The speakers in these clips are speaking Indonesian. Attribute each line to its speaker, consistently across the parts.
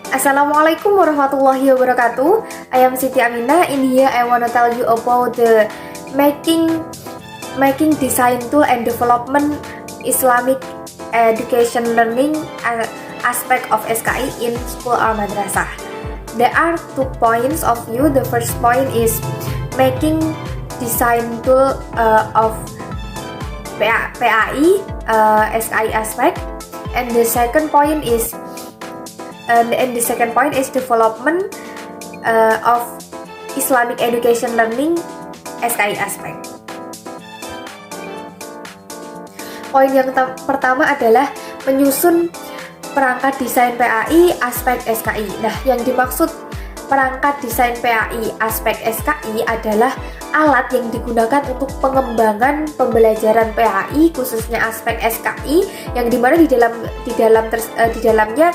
Speaker 1: Assalamualaikum warahmatullahi wabarakatuh. I am Siti Aminah. In here I want to tell you about the making design tool and development Islamic education learning aspect of SKI in school or madrasah. There are 2 points of view. The first point is making design tool of PAI SKI aspect, and the second point is development of Islamic education learning SKI aspect. Poin yang pertama adalah menyusun perangkat desain PAI aspek SKI. Nah, yang dimaksud perangkat desain PAI aspek SKI adalah alat yang digunakan untuk pengembangan pembelajaran PAI khususnya aspek SKI, yang dimana di dalamnya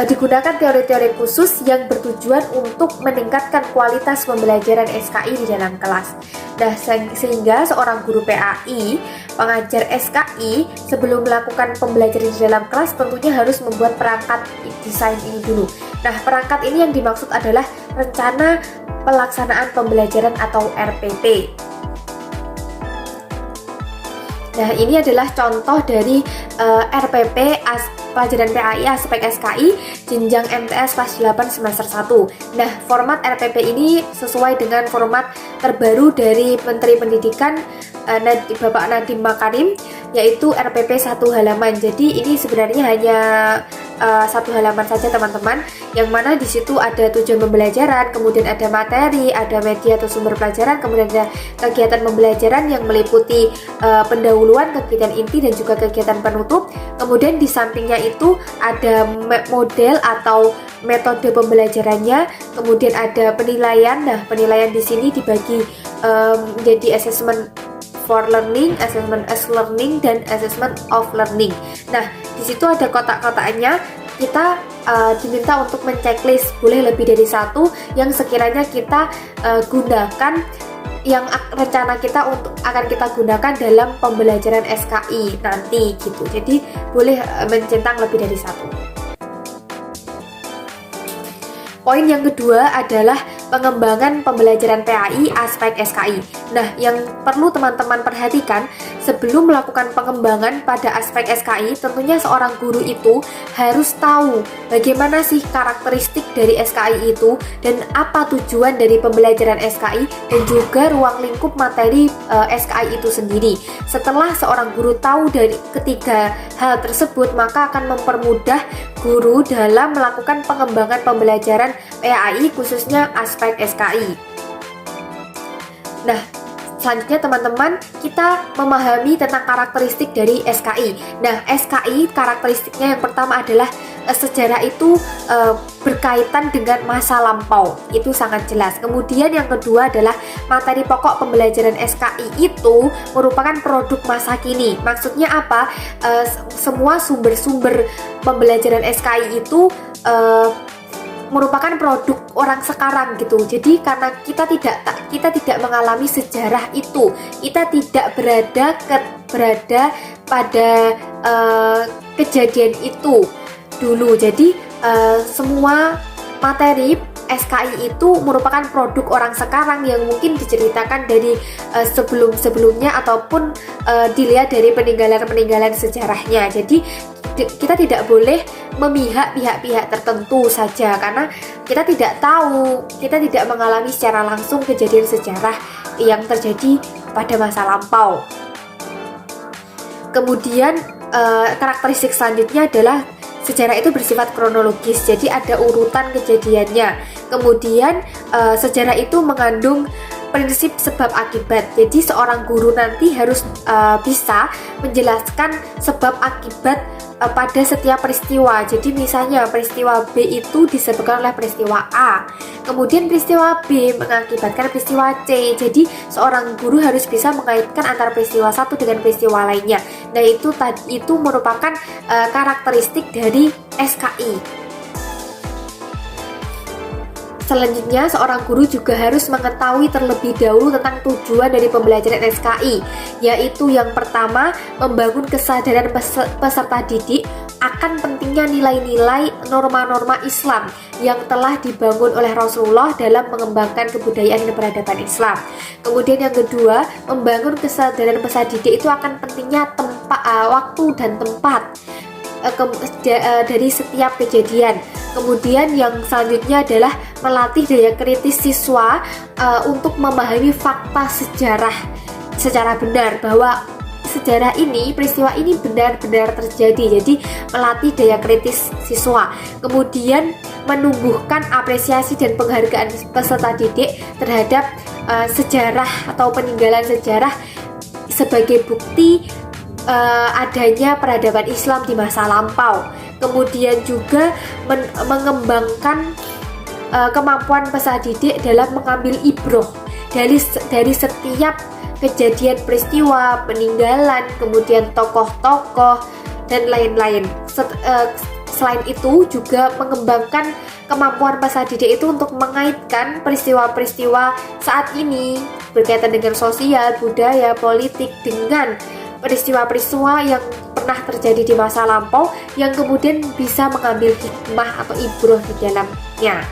Speaker 1: digunakan teori-teori khusus yang bertujuan untuk meningkatkan kualitas pembelajaran SKI di dalam kelas. Nah, sehingga seorang guru PAI, pengajar SKI, sebelum melakukan pembelajaran di dalam kelas tentunya harus membuat perangkat desain ini dulu. Nah, perangkat ini yang dimaksud adalah rencana pelaksanaan pembelajaran atau RPP. Nah, ini adalah contoh dari RPP pelajaran PAI aspek SKI jenjang MTS kelas 8 semester 1. Nah, format RPP ini sesuai dengan format terbaru dari Menteri Pendidikan Bapak Nadiem Makarim, yaitu RPP 1 halaman. Jadi ini sebenarnya hanya 1 halaman saja teman-teman, yang mana di situ ada tujuan pembelajaran, kemudian ada materi, ada media atau sumber pelajaran, kemudian ada kegiatan pembelajaran yang meliputi pendahuluan, kegiatan inti, dan juga kegiatan penutup. Kemudian di sampingnya itu ada model atau metode pembelajarannya, kemudian ada penilaian. Nah, penilaian di sini dibagi menjadi assessment for learning, assessment as learning, dan assessment of learning. Nah, di situ ada kotak-kotaknya. Kita diminta untuk menceklis, boleh lebih dari 1 yang sekiranya kita gunakan, yang rencana kita akan kita gunakan dalam pembelajaran SKI nanti gitu. Jadi boleh mencentang lebih dari 1. Poin yang kedua adalah pengembangan pembelajaran PAI aspek SKI. Nah, yang perlu teman-teman perhatikan sebelum melakukan pengembangan pada aspek SKI, tentunya seorang guru itu harus tahu bagaimana sih karakteristik dari SKI itu dan apa tujuan dari pembelajaran SKI dan juga ruang lingkup materi SKI itu sendiri. Setelah seorang guru tahu dari ketiga hal tersebut, maka akan mempermudah guru dalam melakukan pengembangan pembelajaran PAI khususnya aspek SKI. Nah, selanjutnya teman-teman, kita memahami tentang karakteristik dari SKI. Nah, SKI karakteristiknya yang pertama adalah sejarah itu berkaitan dengan masa lampau, itu sangat jelas. Kemudian yang kedua adalah materi pokok pembelajaran SKI itu merupakan produk masa kini. Maksudnya apa? Semua sumber-sumber pembelajaran SKI itu merupakan produk orang sekarang gitu. Jadi karena kita tidak mengalami sejarah itu, kita tidak berada pada kejadian itu dulu. Jadi semua materi SKI itu merupakan produk orang sekarang yang mungkin diceritakan dari sebelum-sebelumnya ataupun dilihat dari peninggalan-peninggalan sejarahnya. Jadi kita tidak boleh memihak pihak-pihak tertentu saja, karena kita tidak tahu, kita tidak mengalami secara langsung kejadian sejarah yang terjadi pada masa lampau. Kemudian karakteristik selanjutnya adalah sejarah itu bersifat kronologis, jadi ada urutan kejadiannya. Kemudian sejarah itu mengandung prinsip sebab akibat. Jadi seorang guru nanti harus bisa menjelaskan sebab akibat pada setiap peristiwa. Jadi misalnya peristiwa B itu disebabkan oleh peristiwa A, kemudian peristiwa B mengakibatkan peristiwa C. Jadi seorang guru harus bisa mengaitkan antara peristiwa satu dengan peristiwa lainnya. Nah, itu merupakan karakteristik dari SKI. Selanjutnya, seorang guru juga harus mengetahui terlebih dahulu tentang tujuan dari pembelajaran SKI, yaitu yang pertama, membangun kesadaran peserta didik akan pentingnya nilai-nilai norma-norma Islam yang telah dibangun oleh Rasulullah dalam mengembangkan kebudayaan dan peradaban Islam. Kemudian yang kedua, membangun kesadaran peserta didik itu akan pentingnya waktu dan tempat dari setiap kejadian. Kemudian yang selanjutnya adalah melatih daya kritis siswa untuk memahami fakta sejarah secara benar, bahwa sejarah ini, peristiwa ini benar-benar terjadi. Jadi melatih daya kritis siswa. Kemudian menumbuhkan apresiasi dan penghargaan peserta didik terhadap sejarah atau peninggalan sejarah sebagai bukti adanya peradaban Islam di masa lampau. Kemudian juga mengembangkan kemampuan peserta didik dalam mengambil ibroh dari setiap kejadian, peristiwa, peninggalan, kemudian tokoh-tokoh dan lain-lain. Selain itu juga mengembangkan kemampuan peserta didik itu untuk mengaitkan peristiwa-peristiwa saat ini berkaitan dengan sosial, budaya, politik dengan peristiwa-peristiwa yang pernah terjadi di masa lampau yang kemudian bisa mengambil hikmah atau ibroh di dalamnya.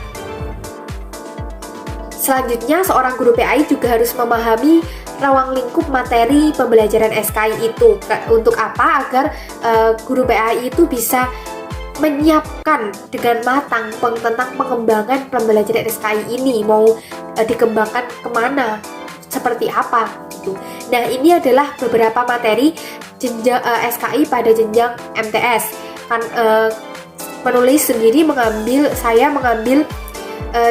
Speaker 1: Selanjutnya, seorang guru PAI juga harus memahami ruang lingkup materi pembelajaran SKI itu. Untuk apa? Agar guru PAI itu bisa menyiapkan dengan matang tentang pengembangan pembelajaran SKI ini, mau dikembangkan kemana, seperti apa gitu. Nah, ini adalah beberapa materi jenjang SKI pada jenjang MTS. Penulis sendiri saya mengambil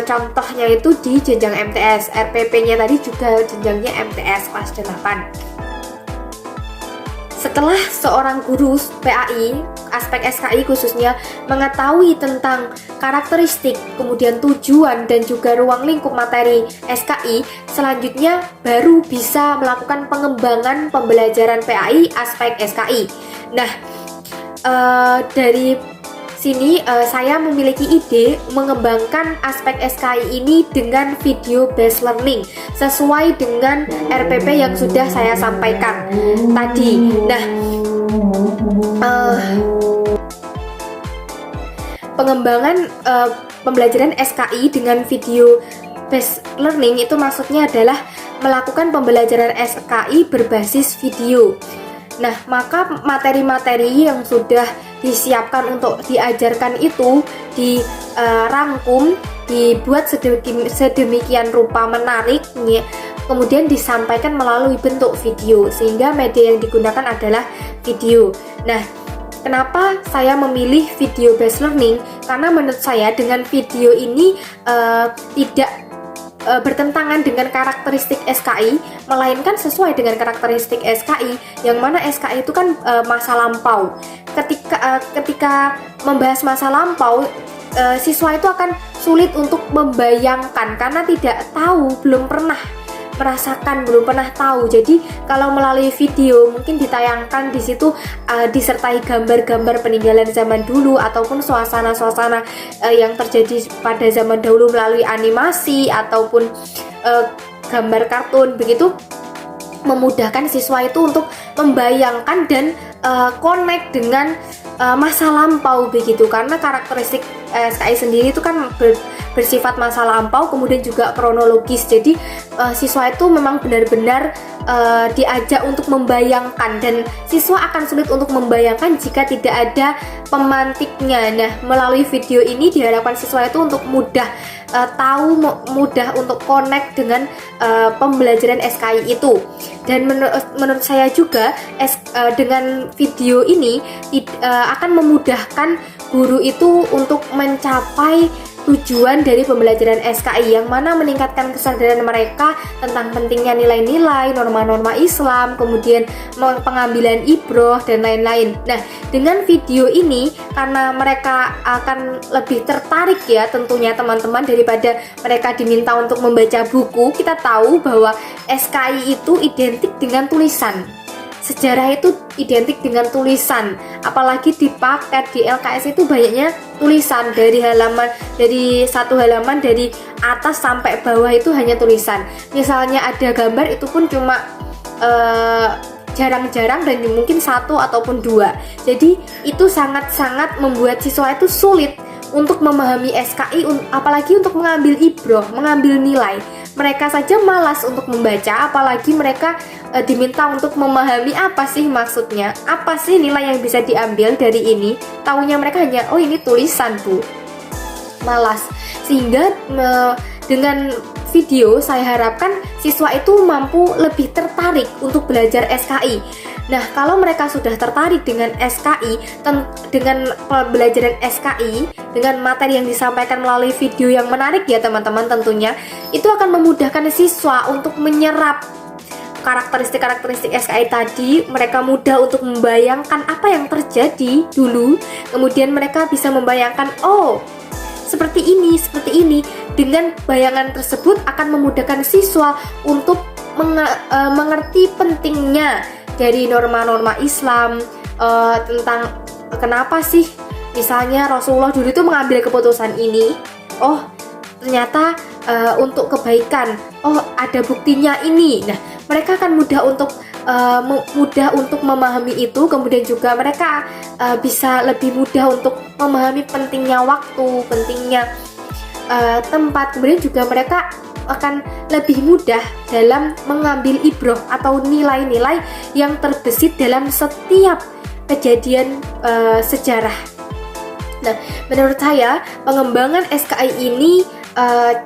Speaker 1: contohnya itu di jenjang MTS. RPP-nya tadi juga jenjangnya MTS kelas 8. Setelah seorang guru PAI, aspek SKI khususnya, mengetahui tentang karakteristik, kemudian tujuan dan juga ruang lingkup materi SKI, selanjutnya baru bisa melakukan pengembangan pembelajaran PAI aspek SKI. Nah, dari sini saya memiliki ide mengembangkan aspek SKI ini dengan video based learning sesuai dengan RPP yang sudah saya sampaikan tadi. Nah, pengembangan pembelajaran SKI dengan video based learning itu maksudnya adalah melakukan pembelajaran SKI berbasis video. Nah, maka materi-materi yang sudah disiapkan untuk diajarkan itu dirangkum, dibuat sedemikian rupa menarik, kemudian disampaikan melalui bentuk video, sehingga media yang digunakan adalah video. Nah, kenapa saya memilih video based learning? Karena menurut saya dengan video ini tidak bertentangan dengan karakteristik SKI, melainkan sesuai dengan karakteristik SKI, yang mana SKI itu kan masa lampau. Ketika membahas masa lampau, siswa itu akan sulit untuk membayangkan karena tidak tahu, belum pernah merasakan, belum pernah tahu. Jadi kalau melalui video mungkin ditayangkan di situ disertai gambar-gambar peninggalan zaman dulu ataupun suasana-suasana yang terjadi pada zaman dahulu melalui animasi ataupun gambar kartun, begitu memudahkan siswa itu untuk membayangkan dan connect dengan masa lampau begitu, karena karakteristik SKI sendiri itu kan bersifat masa lampau, kemudian juga kronologis. Jadi siswa itu memang benar-benar diajak untuk membayangkan, dan siswa akan sulit untuk membayangkan jika tidak ada pemantiknya. Nah, melalui video ini diharapkan siswa itu untuk mudah tahu, mudah untuk connect dengan pembelajaran SKI itu. Dan menurut saya juga dengan video ini akan memudahkan guru itu untuk mencapai tujuan dari pembelajaran SKI, yang mana meningkatkan kesadaran mereka tentang pentingnya nilai-nilai, norma-norma Islam, kemudian pengambilan ibroh dan lain-lain. Nah, dengan video ini karena mereka akan lebih tertarik ya tentunya teman-teman, daripada mereka diminta untuk membaca buku. Kita tahu bahwa SKI itu identik dengan tulisan. Sejarah itu identik dengan tulisan, apalagi di paket di LKS itu banyaknya tulisan, dari satu halaman dari atas sampai bawah itu hanya tulisan. Misalnya ada gambar, itu pun cuma jarang-jarang dan mungkin 1 ataupun 2. Jadi itu sangat-sangat membuat siswa itu sulit untuk memahami SKI, apalagi untuk mengambil ibroh, mengambil nilai. Mereka saja malas untuk membaca, apalagi mereka diminta untuk memahami apa sih maksudnya, apa sih nilai yang bisa diambil dari ini. Taunya mereka hanya, oh ini tulisan Bu. Malas. Sehingga dengan video saya harapkan siswa itu mampu lebih tertarik untuk belajar SKI. Nah, kalau mereka sudah tertarik dengan SKI, dengan pembelajaran SKI, dengan materi yang disampaikan melalui video yang menarik ya teman-teman tentunya, itu akan memudahkan siswa untuk menyerap karakteristik-karakteristik SKI tadi. Mereka mudah untuk membayangkan apa yang terjadi dulu, kemudian mereka bisa membayangkan, oh seperti ini. Dengan bayangan tersebut akan memudahkan siswa untuk mengerti pentingnya dari norma-norma Islam, tentang kenapa sih misalnya Rasulullah dulu itu mengambil keputusan ini. Oh ternyata untuk kebaikan, oh ada buktinya ini. Nah, mereka akan mudah untuk memahami itu. Kemudian juga mereka bisa lebih mudah untuk memahami pentingnya waktu, pentingnya tempat. Kemudian juga mereka akan lebih mudah dalam mengambil ibroh atau nilai-nilai yang terbesit dalam setiap kejadian sejarah. Nah, menurut saya pengembangan SKI ini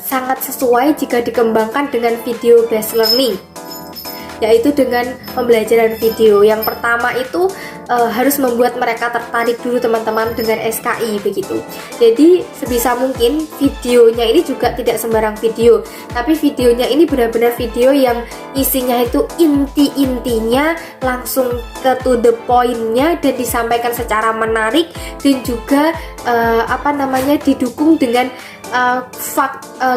Speaker 1: sangat sesuai jika dikembangkan dengan video based learning, yaitu dengan pembelajaran video. Yang pertama itu harus membuat mereka tertarik dulu teman-teman dengan SKI begitu. Jadi sebisa mungkin videonya ini juga tidak sembarang video, tapi videonya ini benar-benar video yang isinya itu inti-intinya, langsung ke to the point-nya, dan disampaikan secara menarik, dan juga didukung dengan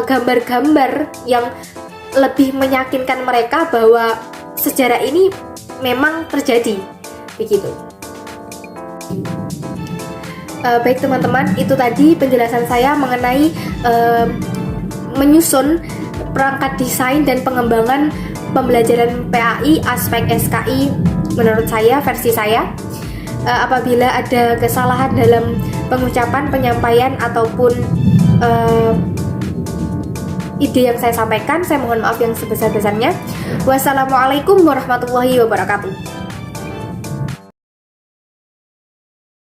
Speaker 1: gambar-gambar yang lebih meyakinkan mereka bahwa sejarah ini memang terjadi begitu. Baik teman-teman, itu tadi penjelasan saya mengenai menyusun perangkat desain dan pengembangan pembelajaran PAI aspek SKI menurut saya, versi saya. Apabila ada kesalahan dalam pengucapan, penyampaian ataupun ide yang saya sampaikan, saya mohon maaf yang sebesar-besarnya. Wassalamualaikum warahmatullahi wabarakatuh.